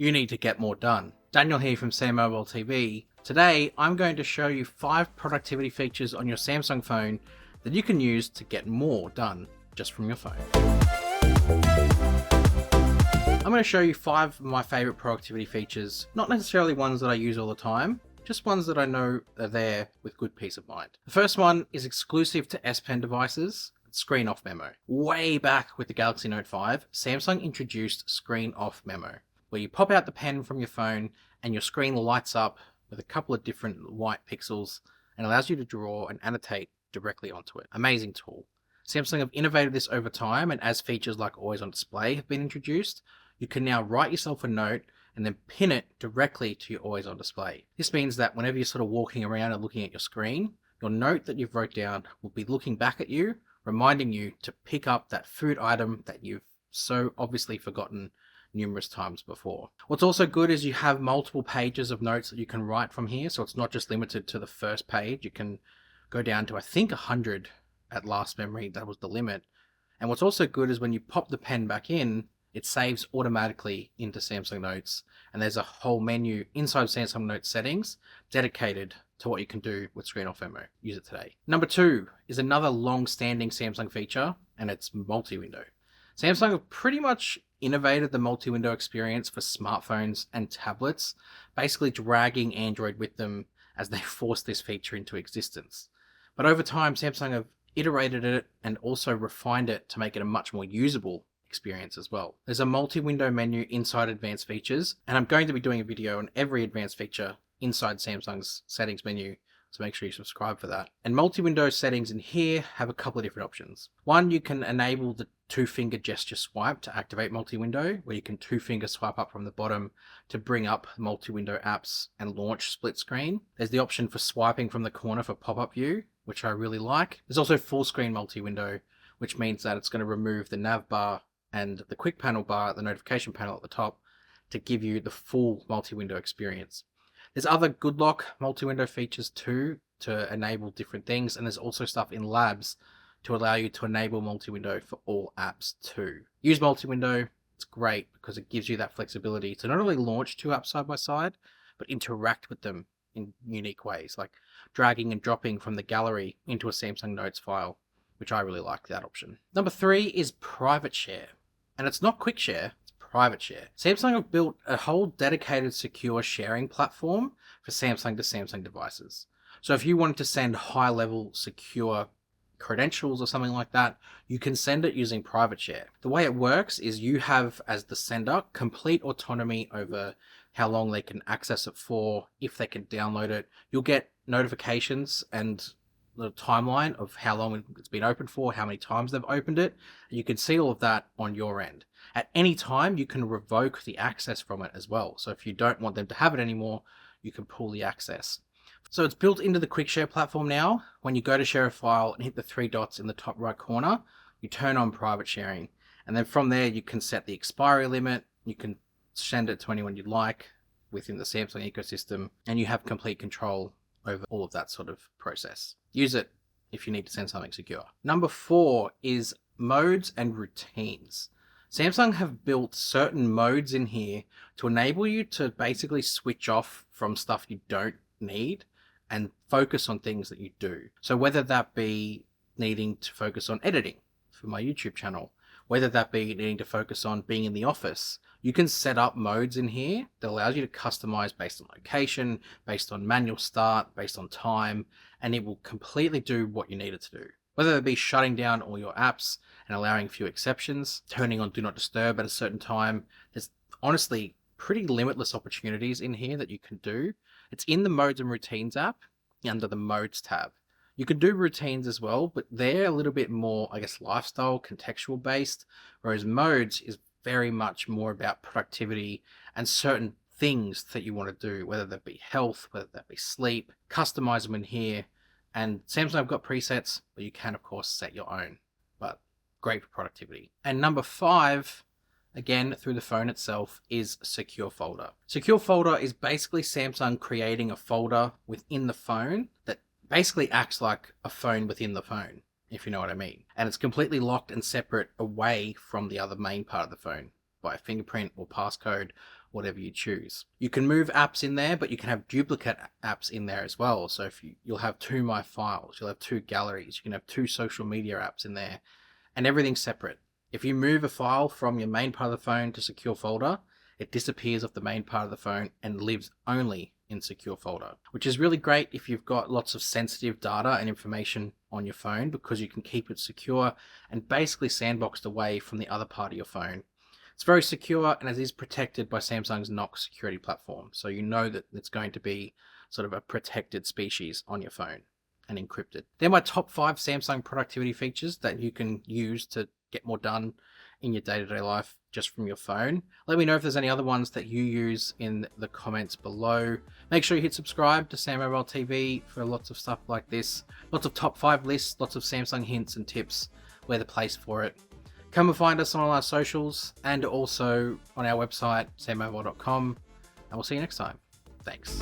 You need to get more done. Daniel here from SamMobile TV. Today, I'm going to show you 5 productivity features on your Samsung phone that you can use to get more done just from your phone. I'm going to show you 5 of my favorite productivity features, not necessarily ones that I use all the time, just ones that I know are there with good peace of mind. The first one is exclusive to S Pen devices. Screen off memo. Way back with the Galaxy Note 5, Samsung introduced screen off memo, where you pop out the pen from your phone and your screen lights up with a couple of different white pixels and allows you to draw and annotate directly onto it. Amazing tool. Samsung have innovated this over time, and as features like always on display have been introduced, you can now write yourself a note and then pin it directly to your always on display. This means that whenever you're sort of walking around and looking at your screen, your note that you've wrote down will be looking back at you, reminding you to pick up that food item that you've so obviously forgotten numerous times before. What's also good is you have multiple pages of notes that you can write from here, so it's not just limited to the first page. You can go down to, I think, 100 at last memory. That was the limit. And what's also good is when you pop the pen back in, it saves automatically into Samsung Notes, and there's a whole menu inside Samsung Notes settings dedicated to what you can do with screen off memo. Use it today. Number 2 is another long-standing Samsung feature, and it's multi-window. Samsung have pretty much innovated the multi-window experience for smartphones and tablets, basically dragging Android with them as they forced this feature into existence. But over time, Samsung have iterated it and also refined it to make it a much more usable experience as well. There's a multi-window menu inside advanced features, and I'm going to be doing a video on every advanced feature inside Samsung's settings menu, so make sure you subscribe for that. And multi-window settings in here have a couple of different options. One, you can enable the 2-finger gesture swipe to activate multi-window, where you can 2-finger swipe up from the bottom to bring up multi-window apps and launch split screen. There's the option for swiping from the corner for pop-up view, which I really like. There's also full screen multi-window, which means that it's going to remove the nav bar and the quick panel bar, the notification panel at the top, to give you the full multi-window experience. There's other good lock multi-window features too to enable different things, and there's also stuff in labs to allow you to enable multi-window for all apps too. Use multi-window, it's great because it gives you that flexibility to not only launch 2 apps side by side, but interact with them in unique ways, like dragging and dropping from the gallery into a Samsung Notes file, which I really like that option. Number 3 is private share. And it's not quick share, it's private share. Samsung have built a whole dedicated secure sharing platform for Samsung to Samsung devices. So if you wanted to send high-level secure credentials or something like that, you can send it using private share. The way it works is you have, as the sender, complete autonomy over how long they can access it for, if they can download it. You'll get notifications and the timeline of how long it's been open for, how many times they've opened it. And you can see all of that on your end. At any time, you can revoke the access from it as well. So if you don't want them to have it anymore, you can pull the access. So it's built into the Quick Share platform now. When you go to share a file and hit the 3 dots in the top right corner, you turn on private sharing. And then from there, you can set the expiry limit. You can send it to anyone you'd like within the Samsung ecosystem, and you have complete control over all of that sort of process. Use it if you need to send something secure. Number 4 is modes and routines. Samsung have built certain modes in here to enable you to basically switch off from stuff you don't need and focus on things that you do. So whether that be needing to focus on editing for my YouTube channel, whether that be needing to focus on being in the office, you can set up modes in here that allows you to customize based on location, based on manual start, based on time, and it will completely do what you need it to do. Whether it be shutting down all your apps and allowing a few exceptions, turning on Do Not Disturb at a certain time, there's honestly pretty limitless opportunities in here that you can do. It's in the Modes and Routines app under the Modes tab. You can do routines as well, but they're a little bit more, I guess, lifestyle, contextual based, whereas modes is very much more about productivity and certain things that you want to do, whether that be health, whether that be sleep. Customize them in here, and Samsung have got presets, but you can of course set your own, but great for productivity. And number 5, again through the phone itself, is Secure Folder. Secure Folder is basically Samsung creating a folder within the phone that basically acts like a phone within the phone, if you know what I mean. And it's completely locked and separate away from the other main part of the phone. by fingerprint or passcode, whatever you choose. You can move apps in there, but you can have duplicate apps in there as well. So if you'll have 2 My Files, you'll have 2 galleries, you can have 2 social media apps in there, and everything's separate. If you move a file from your main part of the phone to secure folder, it disappears off the main part of the phone and lives only in secure folder, which is really great if you've got lots of sensitive data and information on your phone, because you can keep it secure and basically sandboxed away from the other part of your phone. It's very secure, and it is protected by Samsung's Knox security platform, so you know that it's going to be sort of a protected species on your phone and encrypted. They're my top 5 Samsung productivity features that you can use to get more done in your day-to-day life just from your phone. Let me know if there's any other ones that you use in the comments below. Make sure you hit subscribe to SamMobile TV for lots of stuff like this. Lots of top 5 lists, lots of Samsung hints and tips. We're the place for it. Come and find us on all our socials and also on our website, sammobile.com. And we'll see you next time. Thanks.